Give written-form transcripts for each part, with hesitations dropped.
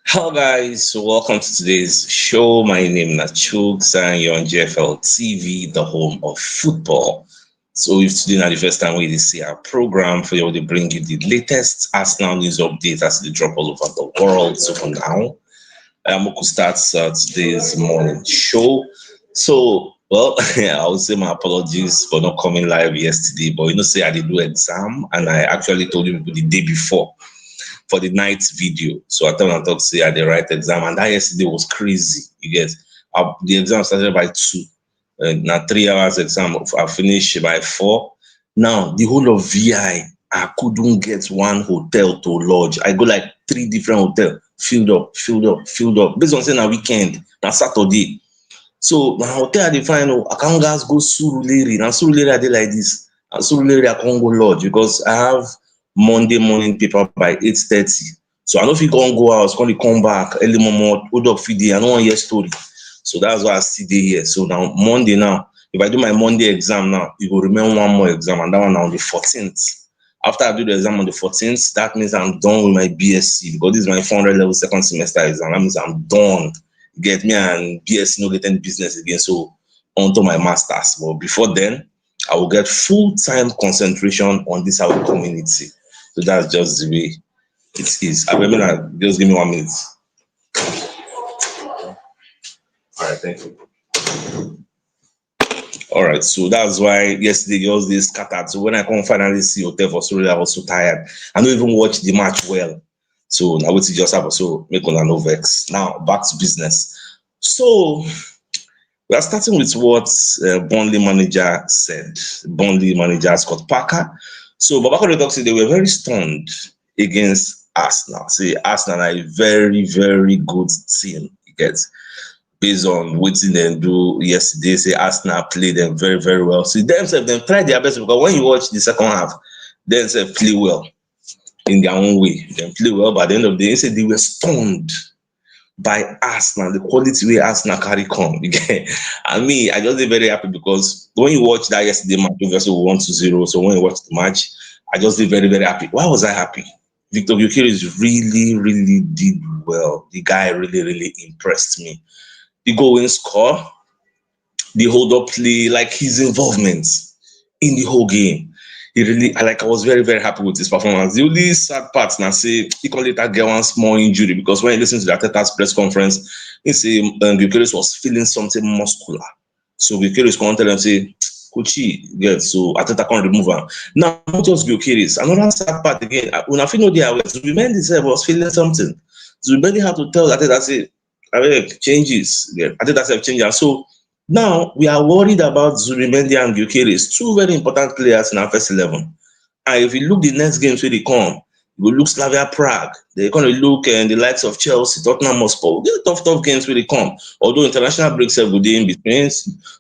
Hello guys, so welcome to today's show. My name is CHUKS and you're on JFL TV, the home of football. So if today not the first time we see our program for you to bring you the latest Arsenal news updates as they drop all over the world. So for now, I'm going to start today's morning show. So I would say my apologies for not coming live yesterday, but say I did do exam and I actually told you people the day before for the night video. So I thought say I the right exam, and that yesterday was crazy. You get the exam started by 2, now 3 hours exam. I finished by 4. Now the whole of I couldn't get one hotel to lodge. I go like 3 different hotels, filled up. Based on saying a weekend, now Saturday. So my hotel I define I can't guys go Surulere. Now Surulere I did like this. And Surulere I can't go lodge because I have Monday morning paper by 8:30. So I know if you can't go out, going to come back early morning, hold up feed I don't want your story. So that's why I still there here. So now Monday now, if I do my Monday exam now, you will remember one more exam, and that one on the 14th. After I do the exam on the 14th, that means I'm done with my BSc because this is my 400 level second semester exam. That means I'm done. Get me, and BSc no get any business again. So onto my masters. But before then, I will get full-time concentration on this our community. So that's just the way it is. I remember, just give me 1 minute. All right, thank you. All right, so that's why yesterday just they scattered. So when I come finally see hotel for Surrey, I was so tired. I don't even watch the match well. So now what just have so make on no vex. Now back to business. So we are starting with what Burnley manager said. Burnley manager Scott Parker. So Babako talks they were very stunned against Arsenal. See, Arsenal are a very, very good team. You get based on what they do yesterday. Say Arsenal played them very, very well. So themselves they tried their best because when you watch the second half, they themselves play well in their own way. They play well, but at the end of the day, they said they were stunned by Arsenal, the quality way Arsenal carry come. And me, I just be very happy because when you watch that yesterday match, obviously we 1-0. So when you watch the match, I just be very, very happy. Why was I happy? Victor Gyökeres really, really did well. The guy really, really impressed me. The goal in score, the hold up play, like his involvement in the whole game. I was very, very happy with his performance. The only sad part now say he can later get one small injury because when you listen to the Arteta's press conference, he say Gyökeres was feeling something muscular. So Gyökeres can tell him say, Coachy, yeah, so Arteta can't remove him. Now not just Gyökeres, another sad part again. When I feel no there, Zubimendi was feeling something. Zubimendi had to tell Arteta say, changes. Yeah, Arteta changes. So now we are worried about Zubimendi and Gyökeres, 2 very important players in our first 11. And if you look the next games where they come, you will look Slavia Prague. They're going to look the likes of Chelsea, Tottenham Hotspur. They're tough games where they come. Although international breaks have good in between,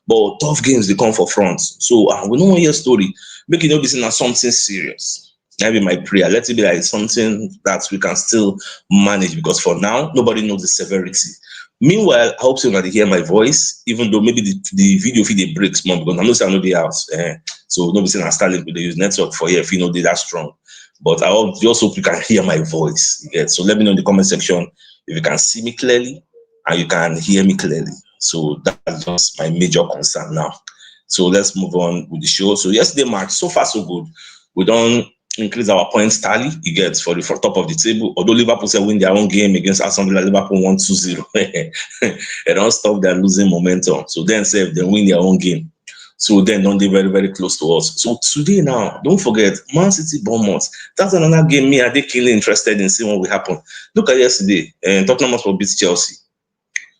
but tough games they come for front. So we don't want your story. Make it not be seen as something serious. That be my prayer. Let it be like something that we can still manage because for now nobody knows the severity. Meanwhile, I hope so that they hear my voice, even though maybe the video feed they breaks more because I know the house. So nobody saying I Starlink they use network for here if you know they that strong. But I just hope you can hear my voice. Yeah. So let me know in the comment section if you can see me clearly and you can hear me clearly. So that's just my major concern now. So let's move on with the show. So yesterday match, so far so good. We don't increase our points tally, you get for the top of the table. Although Liverpool said win their own game against Aston Villa, Liverpool 1-2-0. They don't stop their losing momentum. So then say they win their own game. So then don't they very, very close to us. So today now, don't forget, Man City Bournemouth. That's another game me, are they keenly interested in seeing what will happen. Look at yesterday, and Tottenham Hotspur beat Chelsea.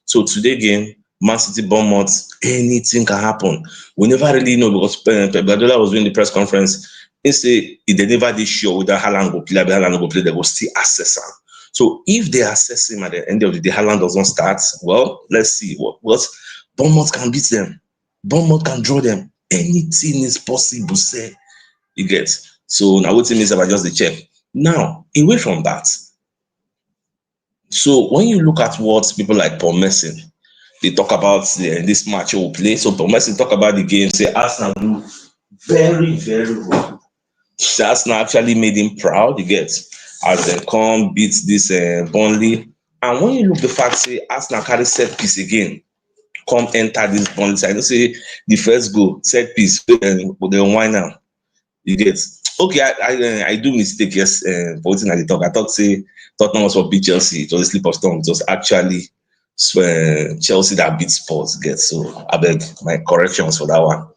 So today game, Man City Bournemouth, anything can happen. We never really know because Pep Guardiola was doing the press conference. He say if they never did show whether Haaland go play, they will still assess him. So if they assess him at the end of the day, Haaland doesn't start, well, let's see what Bournemouth can beat them. Bournemouth can draw them. Anything is possible, say you get. So now what it means about just the check. Now, away from that. So when you look at what people like Paul Merson, they talk about this match will play. So Paul Merson talk about the game, say Arsenal do very, very well. Arsenal actually made him proud, you get. as they come beat this Burnley. And when you look the fact, say Arsenal carry set piece again, come enter this Burnley side. You say the first goal, set piece, they wine now. You get okay. I do mistake, yes, for waiting at the talk. I thought say Tottenham was for beat Chelsea. It was a slip of tongue. It was actually Chelsea that beat Spurs. Get so I beg my corrections for that one.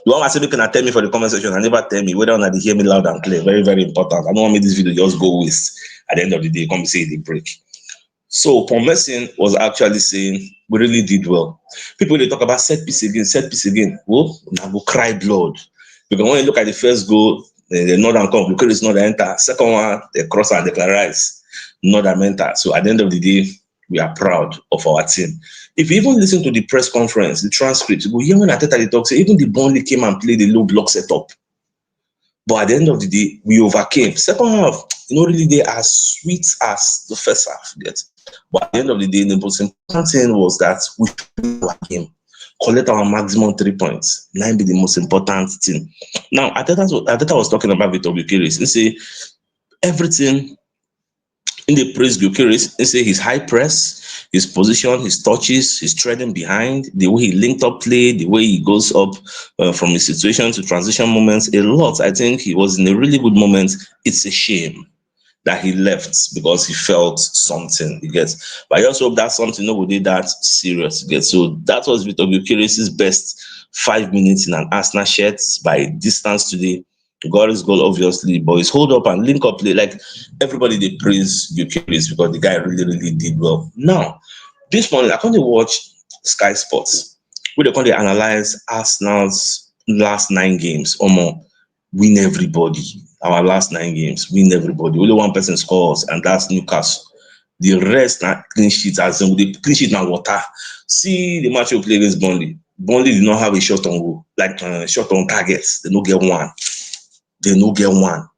The one I said, you can tell me for the comment section and never tell me whether or not they hear me loud and clear. Very, very important. I don't want me this video just go waste at the end of the day. Come say the break. So Paul Merson was actually saying we really did well. People they talk about set piece again. Well, now go cry blood. Because when you look at the first goal, the Northern come, because it's not the enter. Second one, the cross and the Clarice, Northern enter. So at the end of the day, we are proud of our team. If you even listen to the press conference, the transcript, you go hear when Arteta they talk, say even the Burnley came and played the low block setup. But at the end of the day, we overcame. Second half, really they are sweet as the first half. Yet. But at the end of the day, the most important thing was that we overcame. Collect our maximum 3 points. 9 be the most important thing. Now, Arteta was talking about Victor Gyökeres. He say everything in the praise Gyökeres. He say his high press, his position, his touches, his treading behind, the way he linked up play, the way he goes up from his situation to transition moments. A lot. I think he was in a really good moment. It's a shame that he left because he felt something, he gets. But I also hope that something nobody that serious, he gets. So that was Victor Gyökeres' best 5 minutes in an Arsenal shirt by distance today. He got his goal, obviously, but his hold up and link up play, like everybody they praise Gyökeres because the guy really, really did well. Now, this morning, I can't watch Sky Sports, where they can't analyze Arsenal's last 9 games or more, win everybody. Our last 9 games, win everybody. Only one person scores, and that's Newcastle. The rest are clean sheets, as in the clean sheet now water. See the match we play against Burnley. Burnley did not have a shot on goal, like shot on targets. They don't get one.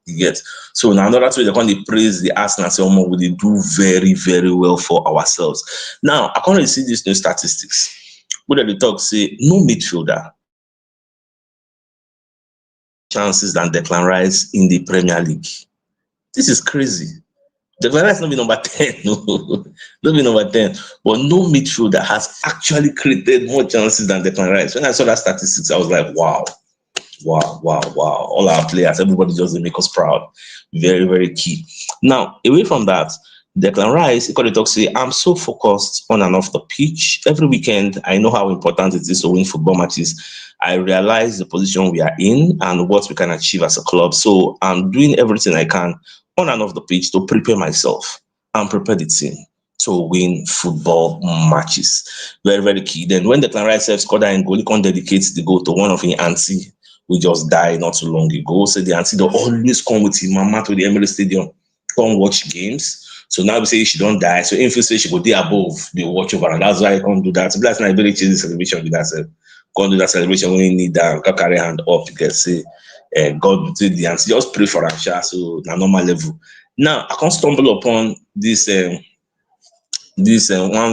You get. So now another way they can't praise the Arsenal say, oh, we do very, very well for ourselves. Now I can't see these new statistics. Where they talk say no midfielder chances than Declan Rice in the Premier League. This is crazy. Declan Rice not be number 10, no, not be number 10. But no midfielder has actually created more chances than Declan Rice. When I saw that statistics, I was like, wow. All our players, everybody just make us proud. Very, very key. Now, away from that, Declan Rice, he talk say, I'm so focused on and off the pitch. Every weekend, I know how important it is to win football matches. I realize the position we are in and what we can achieve as a club. So I'm doing everything I can on and off the pitch to prepare myself and prepare the team to win football matches. Very, very key. Then when Declan Rice scored that goal, he can dedicate the goal to one of his auntie who just died not too long ago. So the auntie, they always come with his mama to the Emirates Stadium, come watch games. So now we say she don't die. So if you say she go there above, they watch over, and that's why I can't do that. So that's not a very cheesy celebration with that. Can't do that celebration when you need that. Can't carry hand up. You can say, God did the auntie. Just pray for her. So na normal level. Now I can't stumble upon this one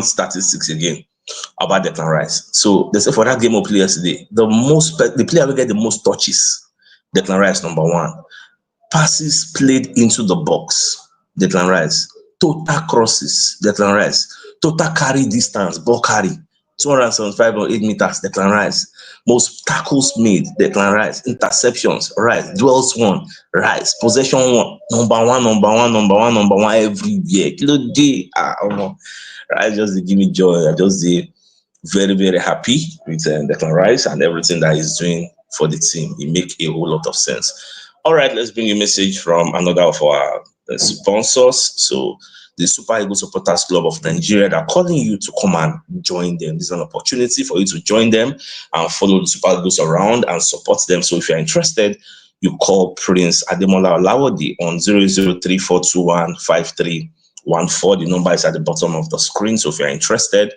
statistics again about Declan Rice. So they say for that game of play yesterday, the player will get the most touches. Declan Rice number 1. Passes played into the box. Declan Rice. Total crosses. Declan Rice. Total carry distance. Ball carry. 275.8 meters. Declan Rice. Most tackles made. Declan Rice. Interceptions. Rice. Duels won. Rice. Possession won. Number one everywhere. Kilo day. Rice just give me joy. I just very, very happy with Declan Rice and everything that he's doing for the team. It makes a whole lot of sense. All right, let's bring a message from another of our sponsors. So the Super Eagles Supporters Club of Nigeria, they're calling you to come and join them. This is an opportunity for you to join them and follow the Super Eagles around and support them. So if you're interested, you call Prince Ademola Olawode on 003-421-5314. The number is at the bottom of the screen. So if you're interested,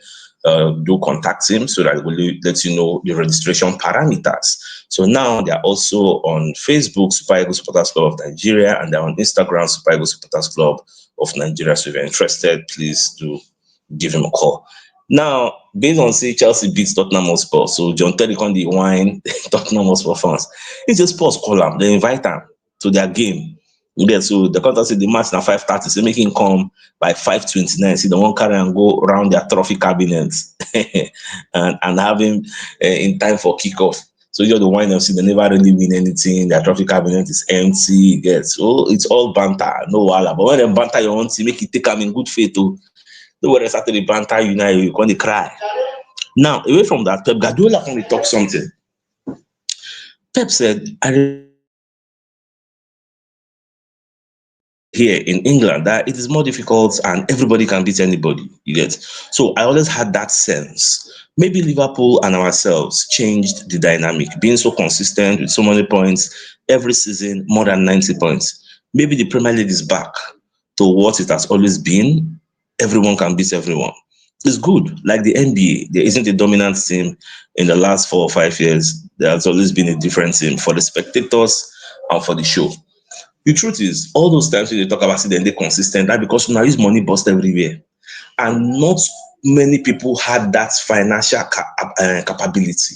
do contact him so that he will let you know the registration parameters. So now they're also on Facebook, Super Eagles Supporters Club of Nigeria, and they're on Instagram, Super Eagles Supporters Club of Nigeria. So if you're interested, please do give him a call. Now, based on say Chelsea beats Tottenham Hotspur, so John Terry on the wine Tottenham Hotspur fans. It's just sports column. They invite them to their game. Yeah, so the contract say the match na 5:30, so make him come by 5:29. See, the one carry and go around their trophy cabinet and have him in time for kickoff. So you're the one see they never really win anything. Their trophy cabinet is empty. Yes, so it's all banter, no wala. But when they banter your own team, make it take them in good faith. Nobody started the banter, you going to cry. Now, away from that, Pep Guardiola when they talk something. Pep said, here in England that it is more difficult and everybody can beat anybody. You get. So I always had that sense. Maybe Liverpool and ourselves changed the dynamic, being so consistent with so many points every season, more than 90 points. Maybe the Premier League is back to what it has always been. Everyone can beat everyone. It's good. Like the NBA, there isn't a dominant team in the last 4 or 5 years. There has always been a different team for the spectators and for the show. The truth is, all those times when they talk about it, then they're consistent. That because now use money bust everywhere, and not many people had that financial capability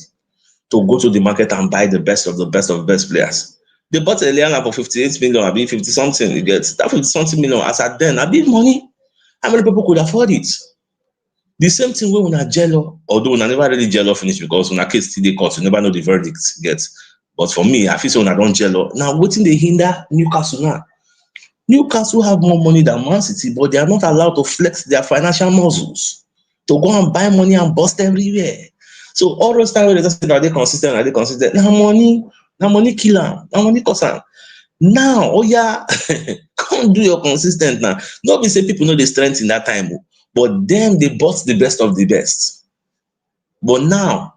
to go to the market and buy the best of the best of the best players. They bought Eliana for 58 million, I mean 50 something. You get that 50 something million as at then, a big money. How many people could afford it? The same thing when we are jello, although we never really jello finish because when a case still they court, you never know the verdict gets. But for me, I feel so when I don't jello. Now, waiting they hinder Newcastle now. Newcastle have more money than Man City, but they are not allowed to flex their financial muscles to go and buy money and bust everywhere. So all those times when they just say, are they consistent? Now money kill them, now money cause them. Now, oh yeah, come do your consistent now. Not be say people know the strength in that time, but then they bought the best of the best. But now,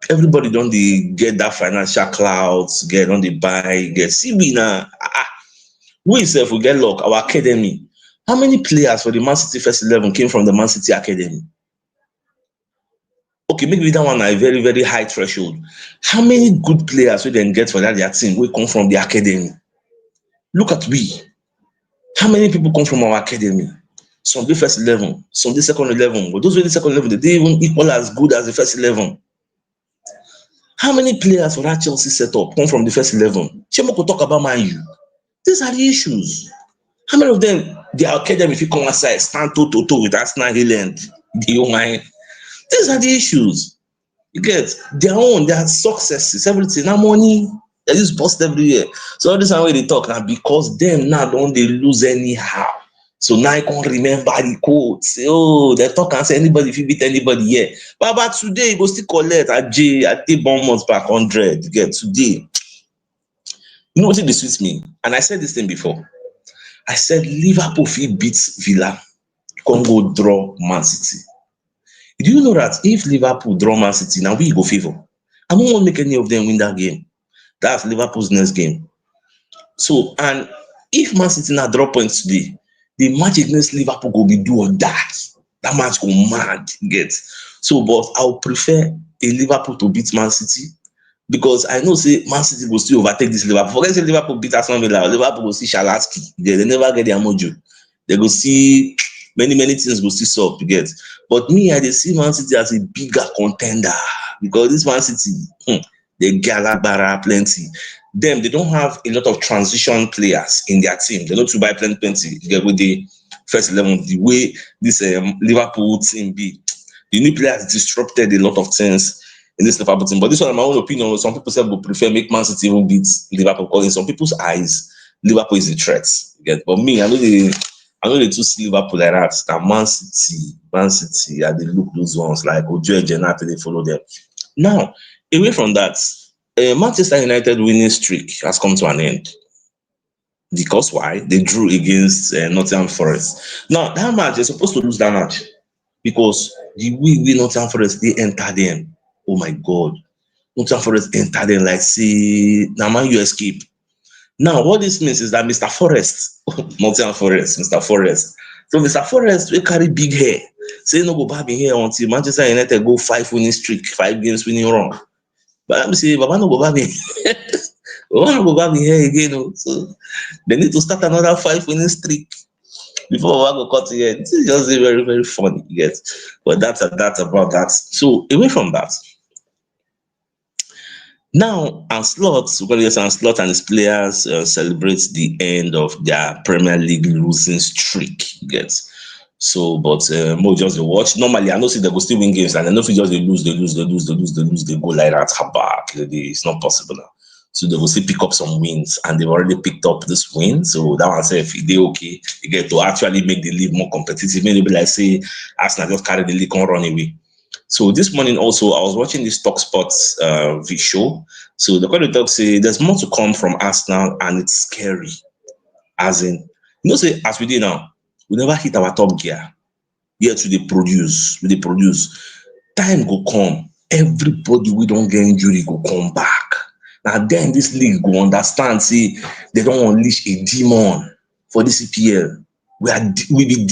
everybody don't they get that financial clouds, get on the buy, get see we now. We itself will get luck, our academy. How many players for the Man City first 11 came from the Man City academy? Okay, maybe that one a very, very high threshold. How many good players we then get for that their team will come from the academy? Look at we. How many people come from our academy? Some the first 11, some the second 11. But those were the second 11, they didn't even equal as good as the first 11. How many players for that Chelsea setup come from the first 11? Chemo could talk about Man U. These are the issues. How many of them, their academy, if you come outside, stand toe to toe with Arsenal Highland? Do you mind? These are the issues. You get their successes, everything. Now money, they just bust everywhere. So all this time when they talk now, because them now don't they lose anyhow. So now I can't remember the quote. Say, oh, they talk and say anybody if you beat anybody here. But today, you go still collect at take 1 month back 100. You get today. You know what this suits me? And I said this thing before. I said Liverpool beats Villa, Congo draw Man City. Do you know that if Liverpool draw Man City, now we go favor? I don't want to make any of them win that game. That's Liverpool's next game. So, and if Man City now draw points today, the match against Liverpool will be do or that. That match go mad, get. So, but I'll prefer a Liverpool to beat Man City because I know say Man City will still overtake this Liverpool. Forget say Liverpool beat Arsenal Villa, Liverpool will see Shalatsky. They never get their mojo. They go see many things go still solve, you get. But me, I see Man City as a bigger contender because this Man City, they galabara plenty. Them, they don't have a lot of transition players in their team. They don't to buy plenty. Get with the first 11, the way this Liverpool team be. The new players disrupted a lot of things in this Liverpool team. But this one, in my own opinion, some people say would prefer make Man City even beat Liverpool because in some people's eyes, Liverpool is a threat. But me, I know they two see Liverpool like that. Now Man City, they look those ones like Ojo and Jenate, they follow them. Now, away from that, Manchester United winning streak has come to an end. Because why? They drew against Nottingham Forest. Now, that match, they're supposed to lose that match. Because the way Nottingham Forest, they enter them. Oh my God. Nottingham Forest enter them like, see, now man, you escape. Now, what this means is that Mr. Forest, Nottingham Forest, Mr. Forest. So Mr. Forest will carry big hair. Say no go back in here until Manchester United go 5 winning streak, 5 games winning run. But let me say, Baba no go back in. Baba no go back in here again. So they need to start another 5 winning streak before Baba go cut here. This is just very, very funny, yes. But that's about that. So away from that, Now, Anslot, we're going to get Anslot and his players celebrate the end of their Premier League losing streak. You get so, but more just the watch. Normally, I know see they go still win games, and I know if you just they go like that. It's not possible now. So they will still pick up some wins, and they've already picked up this win. So that one say if they okay, you get to actually make the league more competitive. Maybe like say Arsenal just carry the league and run away. So this morning also, I was watching this Talk Sports show. So the kind of talk say there's more to come from Arsenal, and it's scary. As in, say as we did now, we never hit our top gear. Yet we produce. Time go come. Everybody we don't get injury go come back. Now then this league go understand. See, they don't unleash a demon for this EPL. We be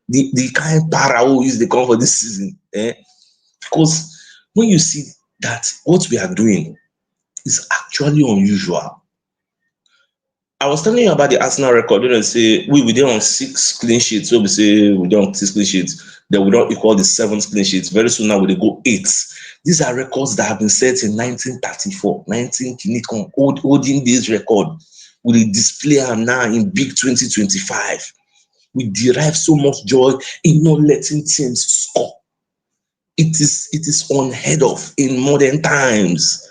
the kind of para who is the come for this season. Because when you see that what we are doing is actually unusual. I was telling you about the Arsenal record. When I say we did on 6 clean sheets. So we say we did on 6 clean sheets. Then we don't equal the 7 clean sheets. Very soon now we go 8. These are records that have been set in 1934, 19 holding this record. We display them now in big 2025. We derive so much joy in not letting teams score. It is unheard of in modern times.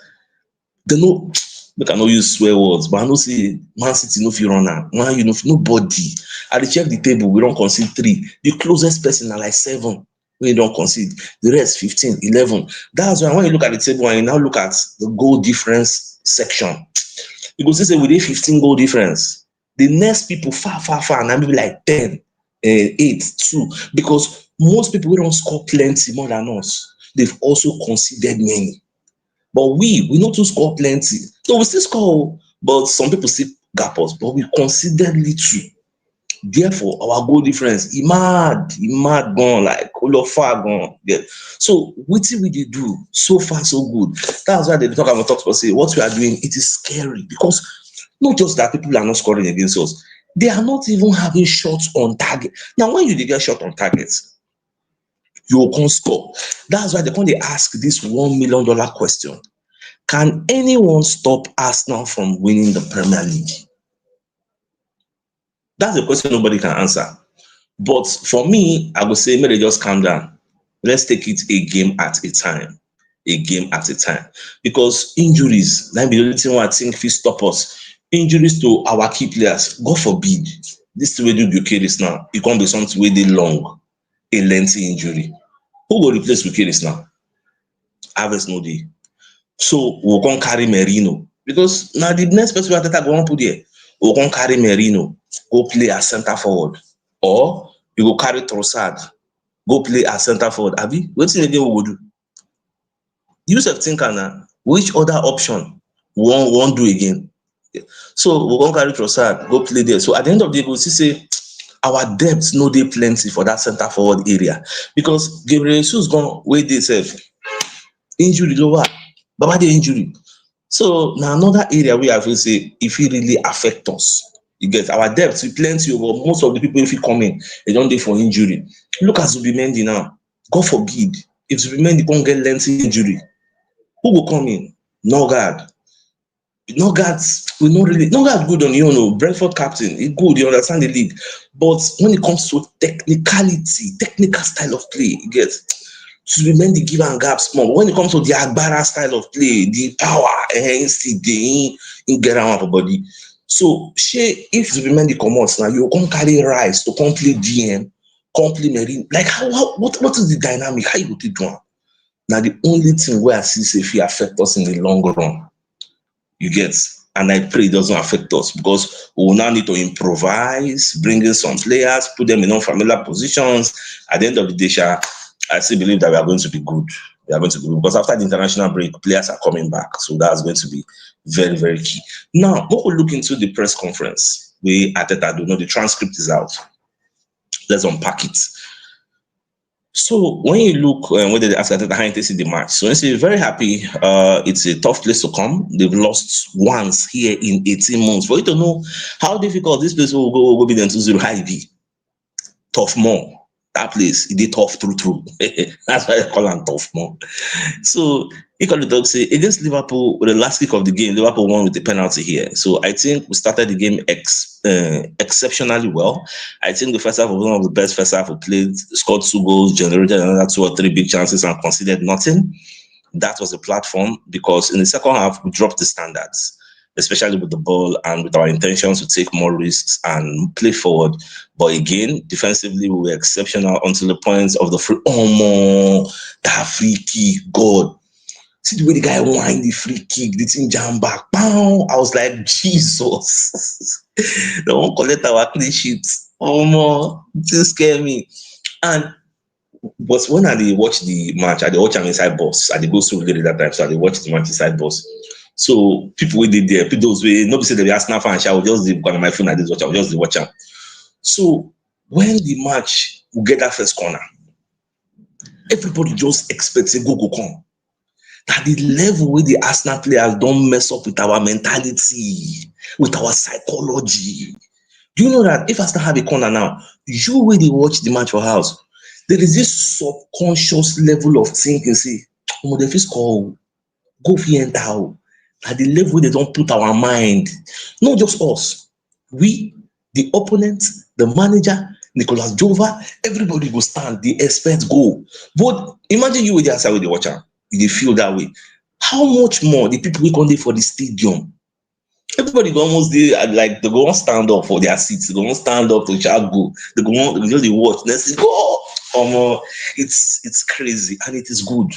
They know. We cannot use swear words, but I know see Man City no fit run am. Man U no fit, nobody. I dey check the table, we don't concede 3. The closest person are like 7 we don't concede. The rest 15, 11. That's why when you look at the table and you now look at the goal difference section, you go see say we dey 15 goal difference. The next people far, and maybe like 10, 8, 2, because most people we don't score plenty more than us. They've also conceded many. But we not to score plenty. So we still score, but some people still gap us, but we consider little. Therefore, our goal difference, he mad gone, like far gone. Yeah. So what we did do so far, so good. That's why they talk about talks, but say what we are doing, it is scary because not just that people are not scoring against us, they are not even having shots on target. Now, when you get shot on target, you can't score. That's why they ask this $1 million question. Can anyone stop Arsenal from winning the Premier League? That's a question nobody can answer. But for me, I would say, may they just calm down. Let's take it a game at a time. A game at a time. Because injuries, that be the only thing I think will stop us. Injuries to our key players, God forbid. This way do Bukaris now. It can't be something where they long, a lengthy injury. Who will replace Bukaris now? Harvest no day. So we can carry Merino because now the next person Arteta go on put there. We can carry Merino, go play as center forward, or you go carry Trossard, go play as center forward. Abi, what's in again we go do? Use of thinker now. Which other option we won't do again? So we can carry Trossard, go play there. So at the end of the day, we see say our depth no dey plenty for that center forward area because Gabriel Jesus gone where they say injury lower. Baba the injury. So now another area where I feel say if it really affect us, you get our depth, we plenty but most of the people if you come in, they don't dey for injury. Look at Zubimendi now. God forbid if Zubimendi can't get lengthy injury, who will come in? Norgard. Norgard good on you know, Brentford captain, he good, you understand the league. But when it comes to technical style of play, you get to remain the give and gap small. When it comes to the Agbara style of play, the power, instinct, in get around for body. So, if Zubimendi comes now, you can't carry Rice to complete DM, complete Marine. Like, what is the dynamic? How you go to do it? Now, the only thing where I see if it affect us in the long run, you get, and I pray it doesn't affect us because we will now need to improvise, bring in some players, put them in unfamiliar positions. At the end of the day, I still believe that we are going to be good. We are going to be good because after the international break, players are coming back. So that's going to be very, very key. Now, we'll look into the press conference. We Arteta do know the transcript is out. Let's unpack it. So when you look when they ask Arteta how they see the match, so you say very happy. It's a tough place to come. They've lost once here in 18 months. For you to know how difficult this place will be then 2-0 high be. Tough more. That place, it did tough through. That's why I call them tough more. So equally talk say against Liverpool with the last kick of the game, Liverpool won with the penalty here. So I think we started the game exceptionally well. I think the first half was one of the best first half we played, scored 2 goals, generated another 2 or 3 big chances and conceded nothing. That was the platform, because in the second half we dropped the standards, especially with the ball and with our intentions to take more risks and play forward. But again, defensively, we were exceptional until the point of the free. Oh, man, that free kick, God. See the way the guy whined the free kick, the thing jam back. Pow! I was like, Jesus. The one collect our clean sheet. Oh, man, it scared me. And but when I dey watch the match, I dey watch am inside bus. I dey go through that time, so I dey watch the match inside bus. So people wey dey there, people those wey no be say they be Arsenal fans, I will just dey on my phone. I just watch. I will just dey watch am. So when the match we get that first corner, everybody just expects a go come. That the level where the Arsenal players don't mess up with our mentality, with our psychology. Do you know that if Arsenal have a corner now, you will watch the match for house, there is this subconscious level of thinking, say, oh, the first call, go for enter. At the level they don't put our mind, not just us, we, the opponent, the manager, Nicolas Jova, everybody go stand, they expect goal. But imagine you with the outside with the watcher, they feel that way. How much more the people we come there for the stadium? Everybody go almost there, like they go on stand up for their seats, they go on stand up to shout go, they go on, they watch, they say, oh, it's crazy, and it is good.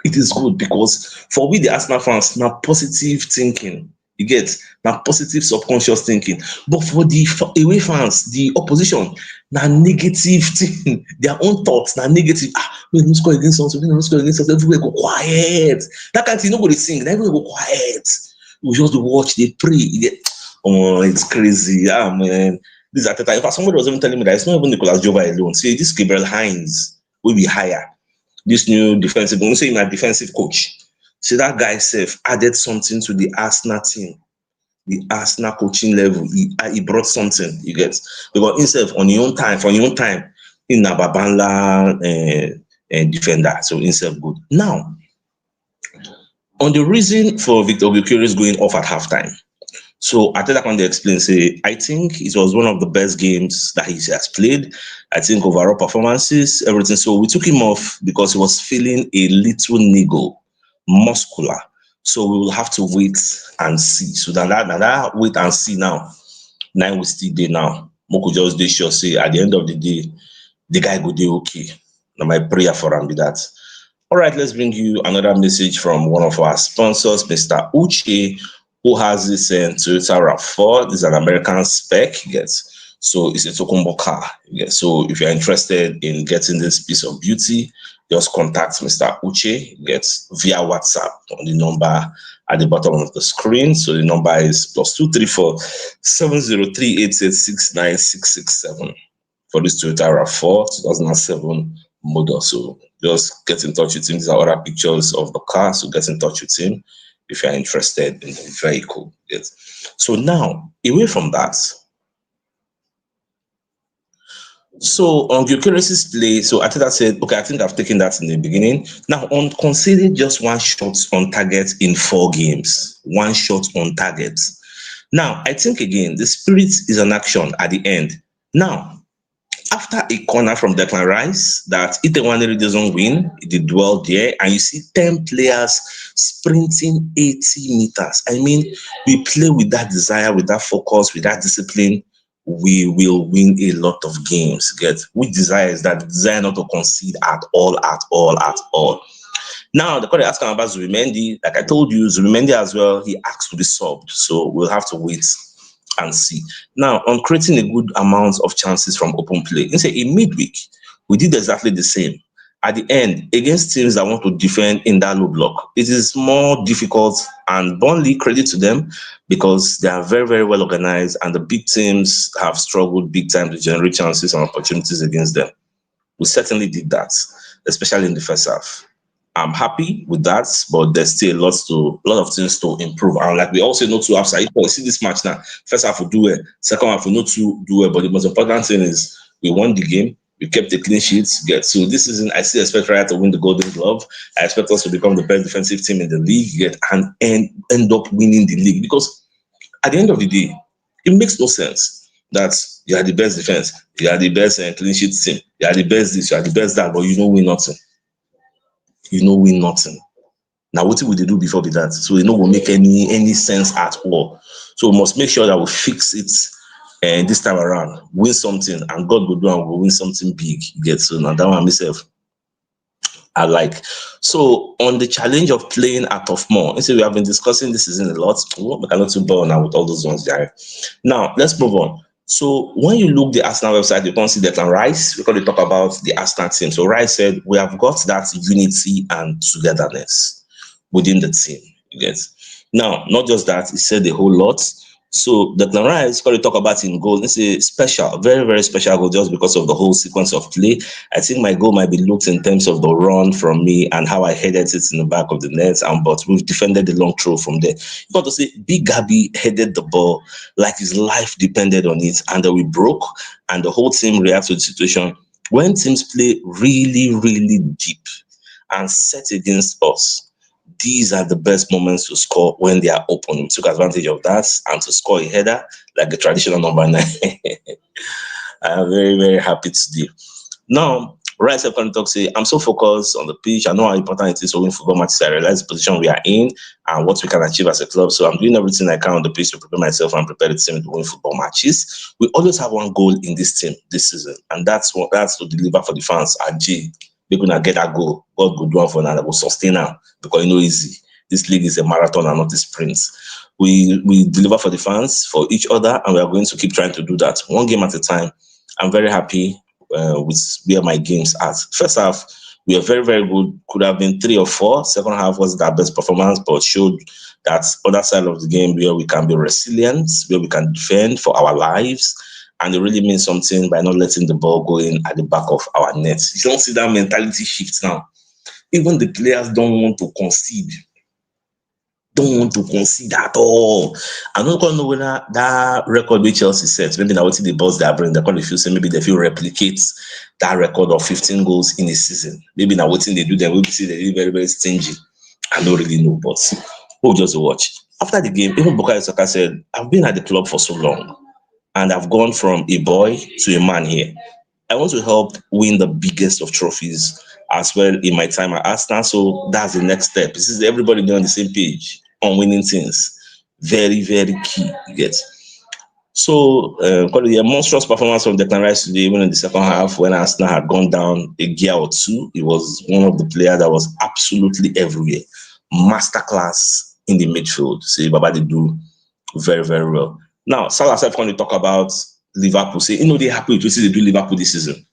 It is good because for we the Arsenal fans, now positive thinking. You get now positive subconscious thinking. But for the away fans, the opposition, now negative thing, their own thoughts, now negative. We don't score against us, we don't score against us, everywhere go quiet. That kind of thing, nobody sing, everywhere go quiet. We just watch, they pray. Oh, it's crazy. Yeah, man. This Arteta, in fact, somebody was even telling me that it's not even Nicolas Jova alone. See, this Gabriel Hines will be higher. This new defensive, when you say my defensive coach, see that guy self added something to the Arsenal team, the Arsenal coaching level. He brought something, you get, because himself on your own time, in a Babanla defender, so himself good. Now, on the reason for Victor Gyökeres going off at halftime, so Arteta can explain, say, I think it was one of the best games that he has played. I think overall performances, everything. So we took him off because he was feeling a little niggle, muscular. So we will have to wait and see. So that wait and see now. 9 we still there now. Moko just dey sure say at the end of the day, the guy go dey okay. Now my prayer for him be that. All right, let's bring you another message from one of our sponsors, Mr. Uche, who has this Toyota RAV4. This is an American spec, yes. So it's a Tokumbo car. Yes. So if you're interested in getting this piece of beauty, just contact Mr. Uche, yes, via WhatsApp on the number at the bottom of the screen. So the number is +234 703886967 for this Toyota RAV4 2007 model. So just get in touch with him. These are other pictures of the car. So get in touch with him if you're interested in the vehicle. Yes. So now, away from that, so on Gyökeres' play, so Arteta said, okay, I think I've taken that in the beginning. Now, on conceding just 1 shot on target in 4 games, 1 shot on target. Now, I think again, the spirit is an action at the end. Now, after a corner from Declan Rice that Itewaneri doesn't win, he did well there, and you see 10 players sprinting 80 meters. I mean, we play with that desire, with that focus, with that discipline, we will win a lot of games. Get which desire is that? The desire not to concede at all. Now, the coach asking about Zubimendi, like I told you, Zubimendi as well, he asked to be subbed, so we'll have to wait and see. Now, on creating a good amount of chances from open play, in say in midweek, we did exactly the same. At the end, against teams that want to defend in that low block, it is more difficult, and Burnley, credit to them, because they are very, very well organized, and the big teams have struggled big time to generate chances and opportunities against them. We certainly did that, especially in the first half. I'm happy with that, but there's still a lot of things to improve. And like we also know to after you see this match now, first half we do it, second half we know to do it, but the most important thing is we won the game, We kept a clean sheet. So this season, I still expect Raya to win the Golden Glove. I expect us to become the best defensive team in the league, and end up winning the league. Because at the end of the day, it makes no sense that you are the best defense, you are the best clean sheet team, you are the best this, you are the best that, but you don't win nothing. You don't win nothing. Now, what will they do before that? So it will make any sense at all. So we must make sure that we fix it this time around, win something, and God will do and we'll win something big. So now that one myself, I like. So on the challenge of playing at Tough More, we have been discussing this season a lot. We cannot too bore now with all those ones there. Now let's move on. So when you look the Arsenal website, you can see Declan Rice, because they talk about the Arsenal team. So Rice said, we have got that unity and togetherness within the team. Now, not just that, he said a whole lot. So Declan Rice, because they talk about in goal, it's a special, very, very special goal just because of the whole sequence of play. I think my goal might be looked in terms of the run from me and how I headed it in the back of the net, but we've defended the long throw from there. You got to say, Big Gabby headed the ball like his life depended on it, and then we broke, and the whole team reacted to the situation. When teams play really, really deep and set against us, these are the best moments to score when they are open. We took advantage of that and to score a header like the traditional number 9. I'm very, very happy today. Now, Rice Talk say, I'm so focused on the pitch. I know how important it is to win football matches. I realize the position we are in and what we can achieve as a club. So I'm doing everything I can on the pitch to prepare myself and prepare the team to win football matches. We always have one goal in this team this season, and that's to deliver for the fans at G. We're gonna get that goal. God will do one for now that will sustain now, because easy. This league is a marathon and not a sprint. We deliver for the fans, for each other, and we are going to keep trying to do that one game at a time. I'm very happy with where my games at. First half, we are very, very good. Could have been 3 or 4. Second half wasn't our best performance, but showed that other side of the game where we can be resilient, where we can defend for our lives. And it really means something by not letting the ball go in at the back of our net. You don't see that mentality shift now. Even the players don't want to concede. Don't want to concede at all. I don't know whether that record with Chelsea set, maybe now the balls they are bringing, maybe they feel replicates that record of 15 goals in a season. Maybe now what they do, then we'll see they're very, very stingy. I don't really know, but we'll just watch. After the game, even Bukayo Saka said, I've been at the club for so long, and I've gone from a boy to a man here. I want to help win the biggest of trophies as well in my time at Arsenal. So that's the next step. This is everybody on the same page on winning things. Very, very key. You get. So, a monstrous performance from Declan Rice today, even in the second half when Arsenal had gone down a gear or two. He was one of the players that was absolutely everywhere. Masterclass in the midfield. See, Baba, they do very, very well. Now, Salah said when we talk about Liverpool, say, they're happy with what they do Liverpool this season.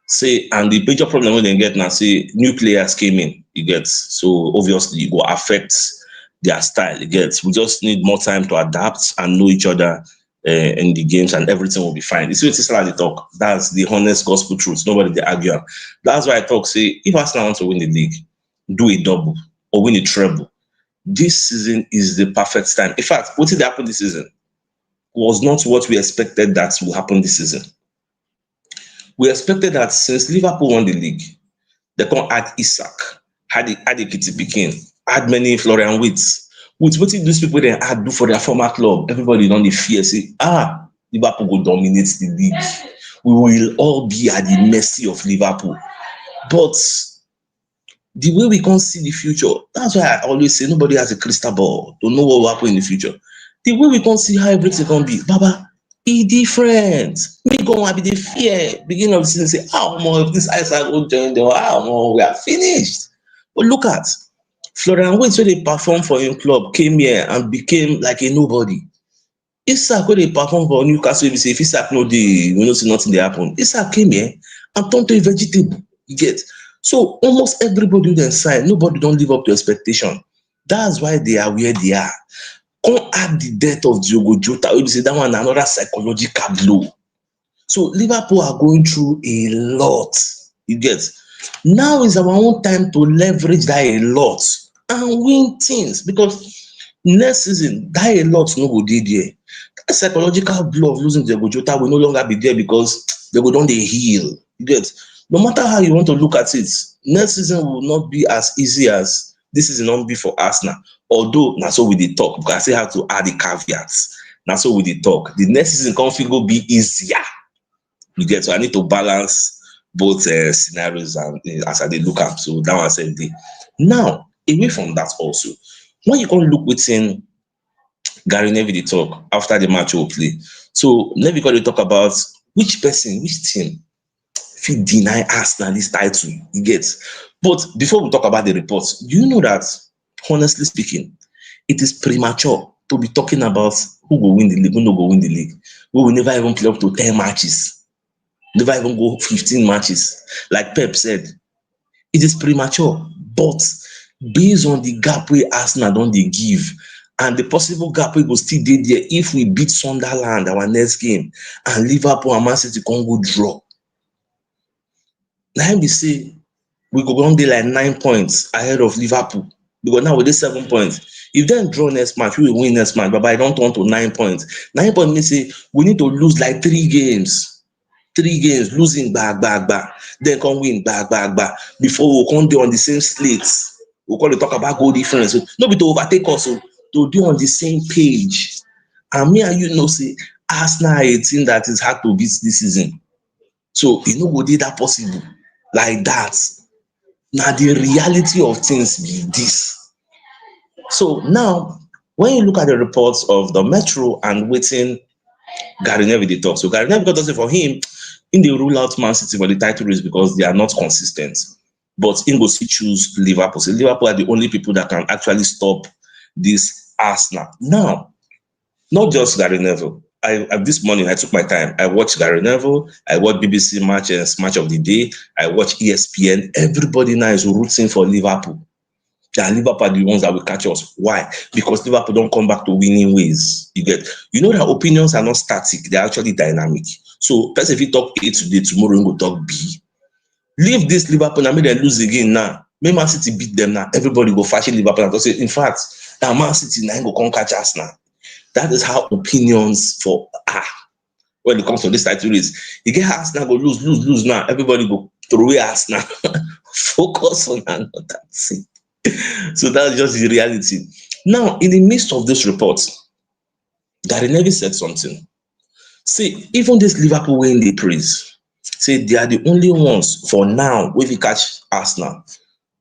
Say, and the major problem when they get now, say, new players came in, you get. So obviously it will affect their style, you get. We just need more time to adapt and know each other in the games, and everything will be fine. You see what Salah they talk. That's the honest gospel truth. Nobody they argue. That's why I talk, say, if Arsenal want to win the league, do a double or win a treble. This season is the perfect time. In fact, what did happen this season was not what we expected that will happen this season. We expected that since Liverpool won the league, they can add Isak, add a Kitty Pikin, add many Florian Wirtz. With what these people they add do for their former club, everybody don't fear, say, Liverpool will dominate the league. We will all be at the mercy of Liverpool. But the way we can't see the future, that's why I always say nobody has a crystal ball to know what will happen in the future. The way we can't see how everything can be, Baba, it's different. Me go and be the fear. Beginning of the season, say, if this Isaac will join them, we are finished. But look at Florian Wirtz, when they performed for him club, came here and became like a nobody. Isak, when they performed for Newcastle, if Isak no day, we don't see nothing they happen. Isak came here and turned to a vegetable. You get. So almost everybody then sign, nobody don't live up to expectation. That's why they are where they are. Come add the death of Diogo Jota, we say that one another psychological blow. So Liverpool are going through a lot. You get. Now is our own time to leverage that a lot and win things, because next season that a lot no go dey there. That psychological blow of losing Diogo Jota will no longer be there because they go down the hill. You get, no matter how you want to look at it, next season will not be as easy as this season not be for Arsenal. Although now so with the talk, because I still have to add the caveats. Now so with the talk, the next season config will be easier. You get, so I need to balance both scenarios and as I did look up. So that one said the now away from that also, when you can look within Gary Neville they talk after the match will play. So Neville got to talk about which person, which team if you deny Arsenal this title, you get. But before we talk about the reports, do you know that, honestly speaking, it is premature to be talking about who will win the league, who no go win the league. We will never even play up to 10 matches, never even go 15 matches. Like Pep said, it is premature. But based on the gap where Arsenal don't they give, and the possible gap we will still be there if we beat Sunderland our next game, and Liverpool and Man City can go draw. Now we say we go on there like 9 points ahead of Liverpool. Because now with this 7 points, if then draw next match, we will win next match. But I don't want to 9 points. 9 points means say we need to lose like 3 games. 3 games, losing back, then come win back. Before we come there on the same slates. We call it talk about goal difference. So, no be to overtake us, so to be on the same page. And me and you know say Arsenal is a team that is hard to beat this season. So you know what did that possible like that. Now the reality of things be this. So now when you look at the reports of the Metro and waiting Gary Neville they talk. So Gary Neville does it for him in the rule out Man City for the title race because they are not consistent. But in go see choose Liverpool. So Liverpool are the only people that can actually stop this Arsenal. Now, not just Gary Neville. This morning I took my time. I watched Gary Neville. I watched BBC match of the day. I watched ESPN. Everybody now is rooting for Liverpool. And Liverpool are the ones that will catch us. Why? Because Liverpool don't come back to winning ways. You know that opinions are not static; they're actually dynamic. So, person if you talk A today, tomorrow you go talk B. Leave this Liverpool and make them lose again now. Make Man City beat them now. Everybody go fashion Liverpool and say, in fact, now Man City now go come catch us now. That is how opinions for when it comes to this title race. You get Arsenal go lose now. Everybody go throw away Arsenal. Focus on another thing. So that's just the reality. Now, in the midst of this report, Gary Neville said something. See, even this Liverpool win they praise. Say they are the only ones for now where we catch Arsenal.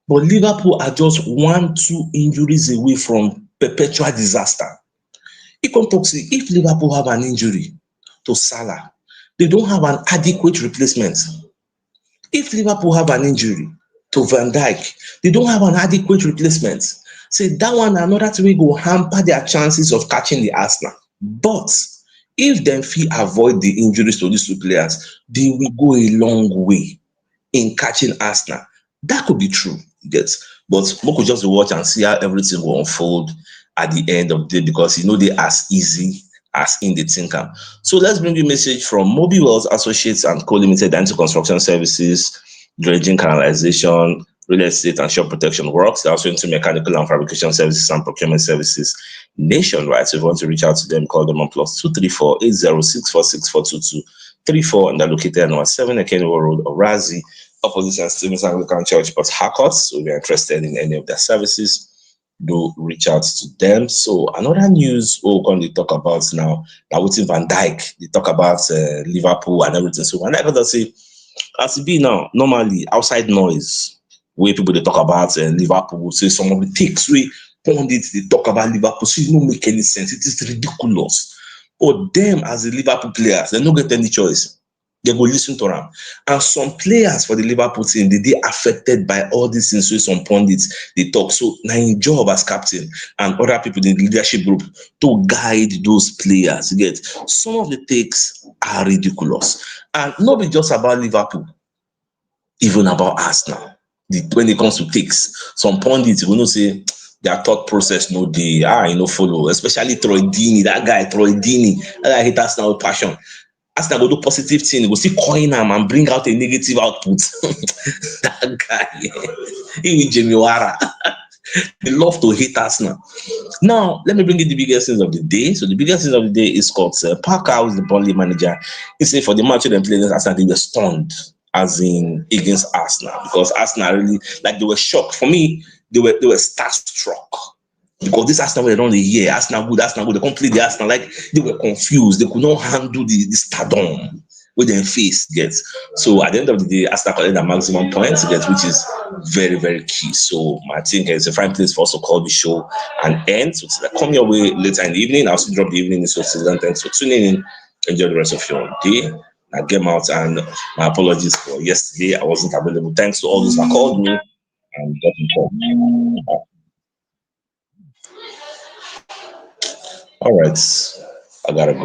But Liverpool are just 1-2 injuries away from perpetual disaster. He can talk say if Liverpool have an injury to Salah, they don't have an adequate replacement. If Liverpool have an injury to Van Dijk, they don't have an adequate replacement. Say that one another thing will hamper their chances of catching the Arsenal. But if them feel avoid the injuries to these two players, they will go a long way in catching Arsenal. That could be true, yes. But we could just watch and see how everything will unfold at the end of the day because you know they as easy as in the thinker. So let's bring you a message from Moby Wells Associates and Co Limited into construction services, dredging, canalization, real estate and shop protection works. They're also into mechanical and fabrication services and procurement services nationwide. So if you want to reach out to them, call them on +234 80646422 34, and they're located on number 7 Ekenwo Road, Orazi, opposite St. Stephen's Anglican Church, but Harcourt. So if you're interested in any of their services, do reach out to them. So another news we're going to talk about now with Van Dijk, they talk about Liverpool and everything. So Van Dijk got to say, as it be now, normally outside noise, where people they talk about Liverpool, say some of the takes we pundits they talk about Liverpool, so it don't make any sense. It is ridiculous. But them as the Liverpool players, they don't get any choice. They go listen to them. And some players for the Liverpool team, they affected by all these things. So some pundits, they talk. So now your job as captain and other people in the leadership group to guide those players. You get some of the takes are ridiculous. And not be just about Liverpool, even about Arsenal. When it comes to takes, some pundits, you know, say their thought process no they follow, especially Troy Deeney, that guy Troy Deeney, that guy hate Arsenal with passion. Arsenal go do positive thing, go see coin him and bring out a negative output. That guy, he with Jamie Wara. They love to hate Arsenal. Now, let me bring you the biggest things of the day. So the biggest thing of the day is called Parker, who is the Burnley manager. He said for the match they played against Arsenal, they were stunned. as in against Arsenal, because Arsenal really, like, they were shocked. For me, they were starstruck, because this Arsenal were only here. Arsenal good, they completely Arsenal, like, they were confused. They could not handle the stardom with their face gets. So at the end of the day, Arsenal collected the maximum points get, which is very, very key. So I think it's a fine place for us to call the show and end. So come your way later in the evening. I'll still drop the evening so thanks for tuning in. Enjoy the rest of your day. I came out, and my apologies for yesterday. I wasn't available. Thanks to all those that called me and got involved. All right, I gotta go.